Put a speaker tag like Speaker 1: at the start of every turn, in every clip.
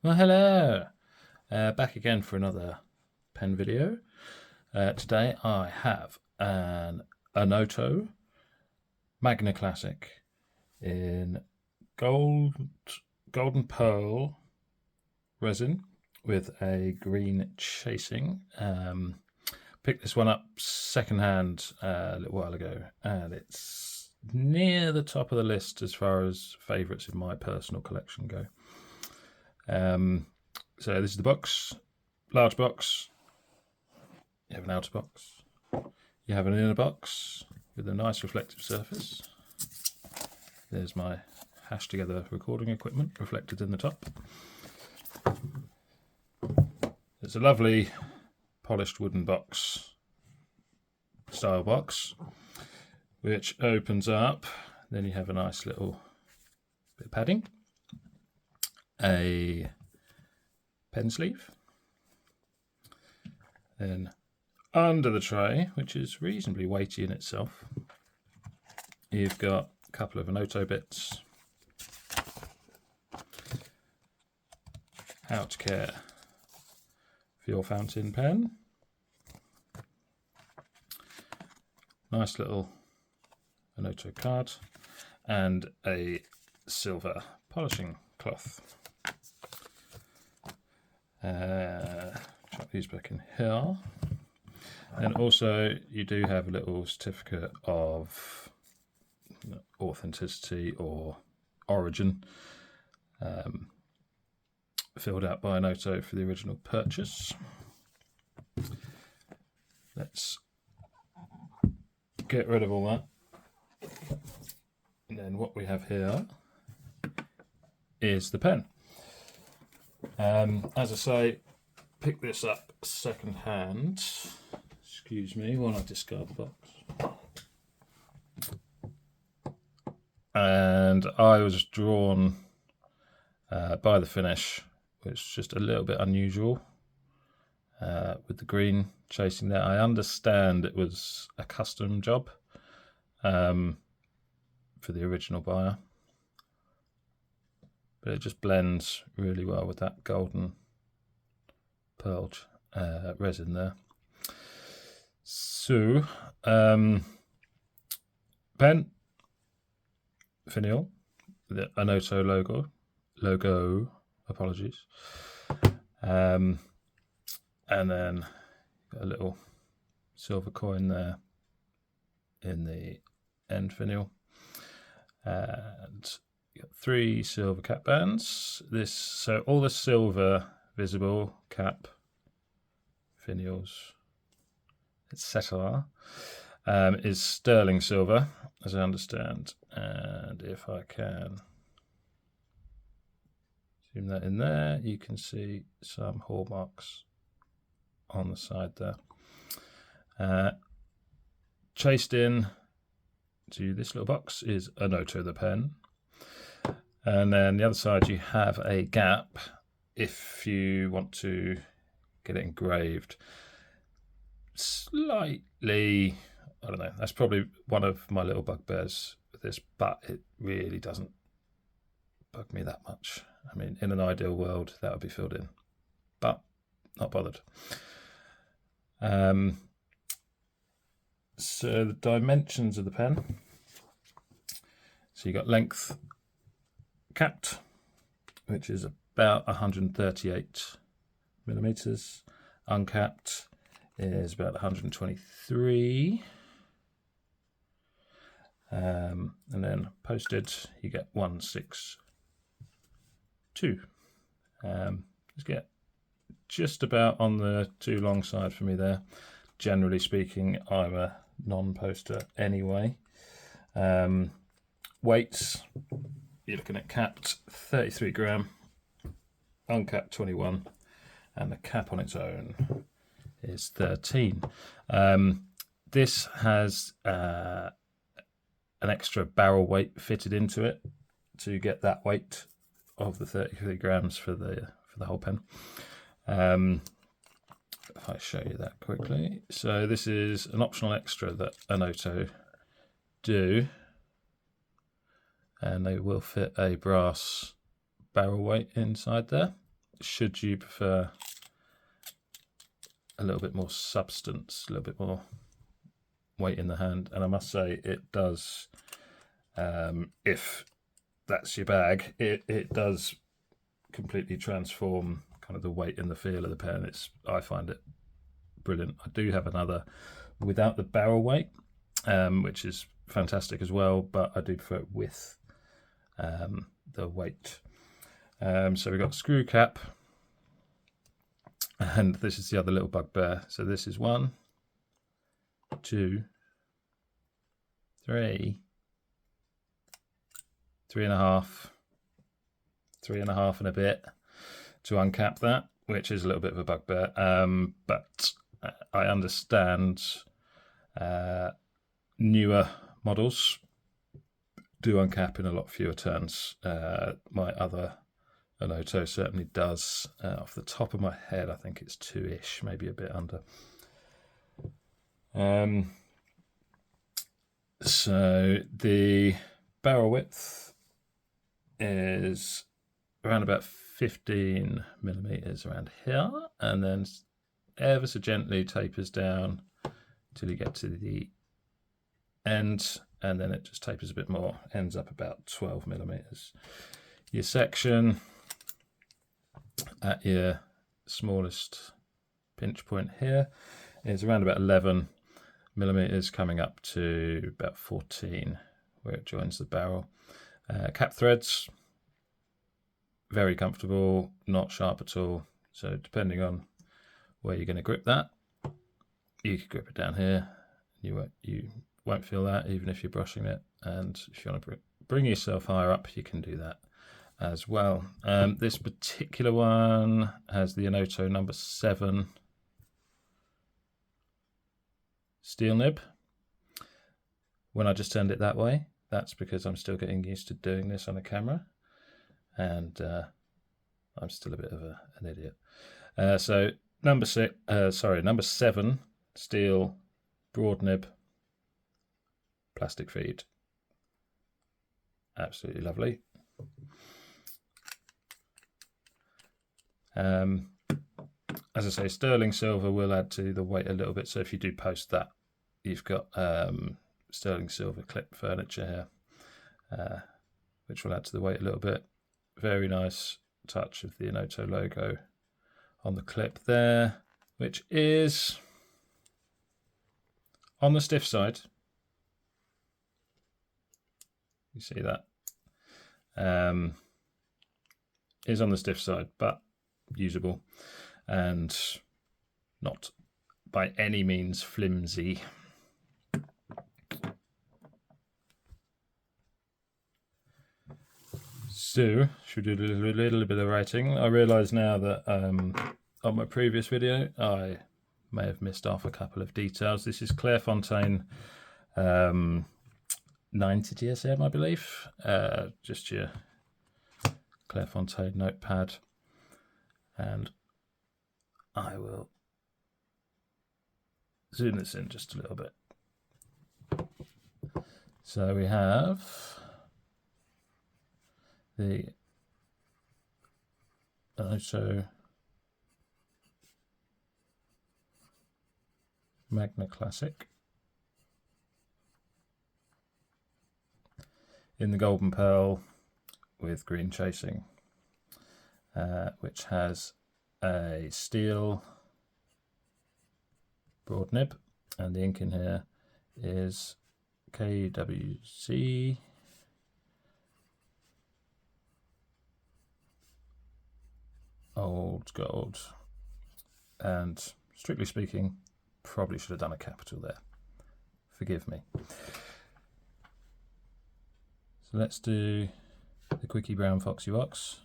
Speaker 1: Well, hello. Back again for another pen video. Today I have an Onoto Magna Classic in golden pearl resin with a green chasing. Picked this one up secondhand a little while ago, and it's near the top of the list as far as favourites in my personal collection go. So this is the box, large box. You have an outer box. You have an inner box with a nice reflective surface. There's my hashed together recording equipment reflected in the top. It's a lovely polished wooden box, style box, which opens up. Then you have a nice little bit of padding, a pen sleeve, then under the tray, which is reasonably weighty in itself, you've got a couple of Onoto bits, how to care for your fountain pen, nice little Onoto card, and a silver polishing cloth. Chuck these back in here. And also you do have a little certificate of authenticity or origin filled out by Onoto for the original purchase. Let's get rid of all that. And then what we have here is the pen. As I say, pick this up second hand. Excuse me while I discard the box. And I was drawn by the finish, which is just a little bit unusual with the green chasing there. I understand it was a custom job for the original buyer, but it just blends really well with that golden pearl resin there. So, pen, finial, the Onoto logo, apologies, and then got a little silver coin there in the end finial, and you got 3 silver cap bands. So all the silver visible cap, finials, etc., is sterling silver, as I understand. And if I can zoom that in there, you can see some hallmarks on the side there. Chased in to this little box is Onoto the pen. And then the other side you have a gap if you want to get it engraved. Slightly, I don't know, that's probably one of my little bugbears with this, but it really doesn't bug me that much. I mean, in an ideal world, that would be filled in, but not bothered. So the dimensions of the pen. So you got length capped, which is about 138 millimeters. Uncapped is about 123. And then posted, you get 162. Let's get just about on the too long side for me there. Generally speaking, I'm a non-poster anyway. Weights, you're looking at capped 33 gram, uncapped 21, and the cap on its own is 13. This has an extra barrel weight fitted into it to get that weight of the 33 grams for the whole pen. If I show you that quickly. So this is an optional extra that Onoto do, and they will fit a brass barrel weight inside there. should you prefer a little bit more substance, a little bit more weight in the hand. And I must say it does, if that's your bag, it does completely transform kind of the weight and the feel of the pen. I find it brilliant. I do have another without the barrel weight, which is fantastic as well, but I do prefer it with the weight. So we've got screw cap, and this is the other little bugbear. So this is 1, 2, 3, 3.5, 3.5 and a bit to uncap that, which is a little bit of a bugbear. But I understand newer models do uncap in a lot fewer turns. My other Onoto certainly does. Off the top of my head, I think it's 2-ish, maybe a bit under. So the barrel width is around about 15 millimeters around here, and then ever so gently tapers down till you get to the end, and then it just tapers a bit more, ends up about 12 millimeters. Your section at your smallest pinch point here is around about 11 millimeters, coming up to about 14 where it joins the barrel. Cap threads, very comfortable, not sharp at all. So depending on where you're going to grip that, you can grip it down here. You won't feel that even if you're brushing it. And if you want to bring yourself higher up, you can do that as well. This particular one has the Onoto number 7 steel nib. When I just turned it that way, that's because I'm still getting used to doing this on a camera, and I'm still a bit of an idiot. So number 7 steel broad nib plastic feed. Absolutely lovely. As I say, sterling silver will add to the weight a little bit, so if you do post that, you've got sterling silver clip furniture here, which will add to the weight a little bit. Very nice touch of the Onoto logo on the clip there, which is on the stiff side. You see that? Is on the stiff side, but usable and not by any means flimsy. So, should we do a little bit of writing? I realise now that on my previous video I may have missed off a couple of details. This is Clairefontaine 90 GSM, I believe. Just your Clairefontaine notepad, and I will zoom this in just a little bit. So we have the Onoto Magna Classic in the golden pearl with green chasing, which has a steel broad nib, and the ink in here is KWC Old Gold, and strictly speaking, probably should have done a capital there. Forgive me. So let's do the Quickie Brown Foxy Wox.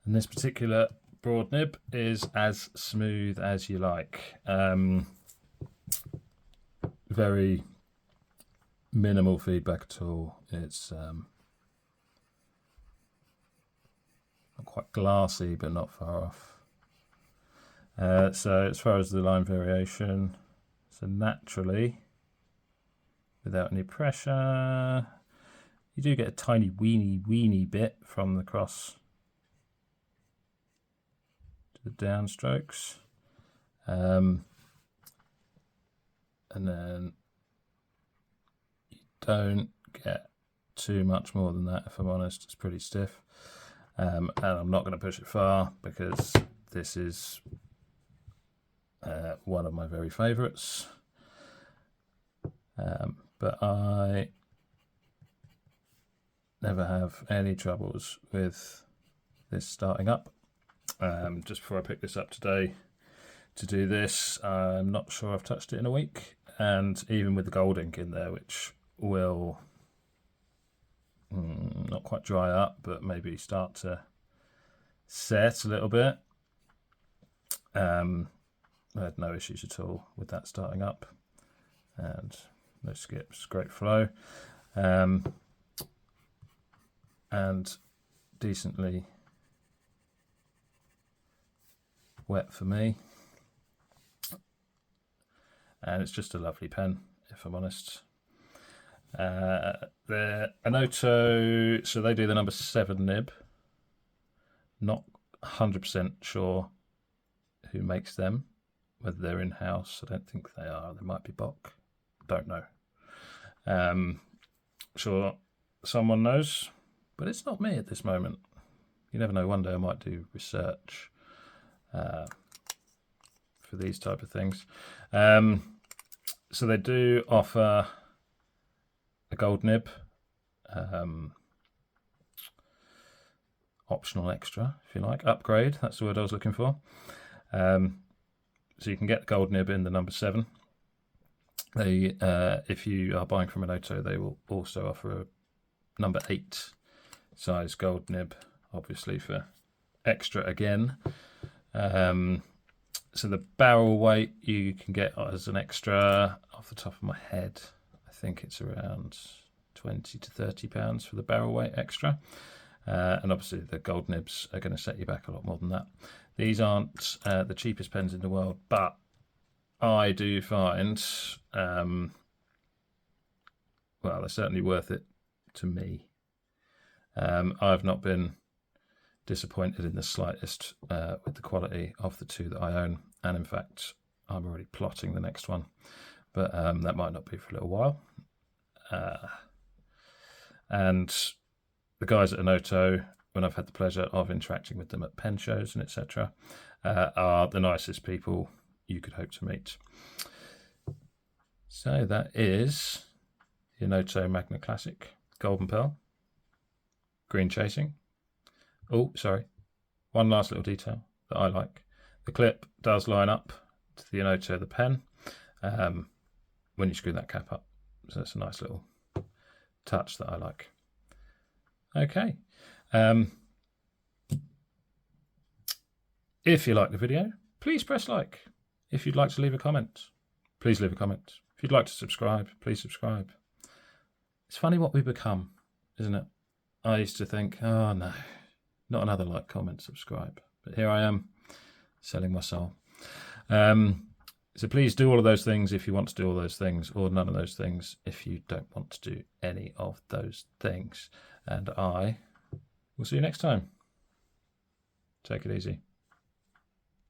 Speaker 1: And this particular broad nib is as smooth as you like. Very minimal feedback at all. It's not quite glassy, but not far off. So as far as the line variation, so naturally, without any pressure, you do get a tiny weeny bit from the cross to the downstrokes. And then you don't get too much more than that, if I'm honest. It's pretty stiff. And I'm not going to push it far because this is one of my very favourites. But I never have any troubles with this starting up. Just before I pick this up today to do this, I'm not sure I've touched it in a week, and even with the gold ink in there, which will not quite dry up, but maybe start to set a little bit. I had no issues at all with that starting up, and no skips, great flow, and decently wet for me. And it's just a lovely pen, if I'm honest. The Onoto, so they do the number 7 nib. Not 100% sure who makes them, whether they're in-house. I don't think they are. They might be Bock. Don't know. Sure someone knows, but it's not me at this moment. You never know. One day I might do research for these type of things. So they do offer a gold nib, optional extra, if you like, upgrade. That's the word I was looking for. So you can get the gold nib in the number 7. They, if you are buying from Onoto, they will also offer a number 8 size gold nib, obviously for extra again. So the barrel weight you can get as an extra, off the top of my head, I think it's around 20 to 30 pounds for the barrel weight extra. And obviously the gold nibs are going to set you back a lot more than that. These aren't the cheapest pens in the world, but I do find, well, they're certainly worth it to me. I've not been disappointed in the slightest with the quality of the 2 that I own, and in fact I'm already plotting the next one, but that might not be for a little while. And the guys at Onoto, when I've had the pleasure of interacting with them at pen shows and etc., are the nicest people you could hope to meet. So that is the Onoto Magna Classic Golden Pearl, green chasing. Oh, sorry. One last little detail that I like. The clip does line up to the Onoto, the pen, when you screw that cap up. So it's a nice little touch that I like. Okay. If you like the video, please press like. If you'd like to leave a comment, please leave a comment. If you'd like to subscribe, please subscribe. It's funny what we become, isn't it? I used to think, oh no, not another like, comment, subscribe. But here I am, selling my soul. So please do all of those things if you want to do all those things, or none of those things if you don't want to do any of those things. And I will see you next time. Take it easy.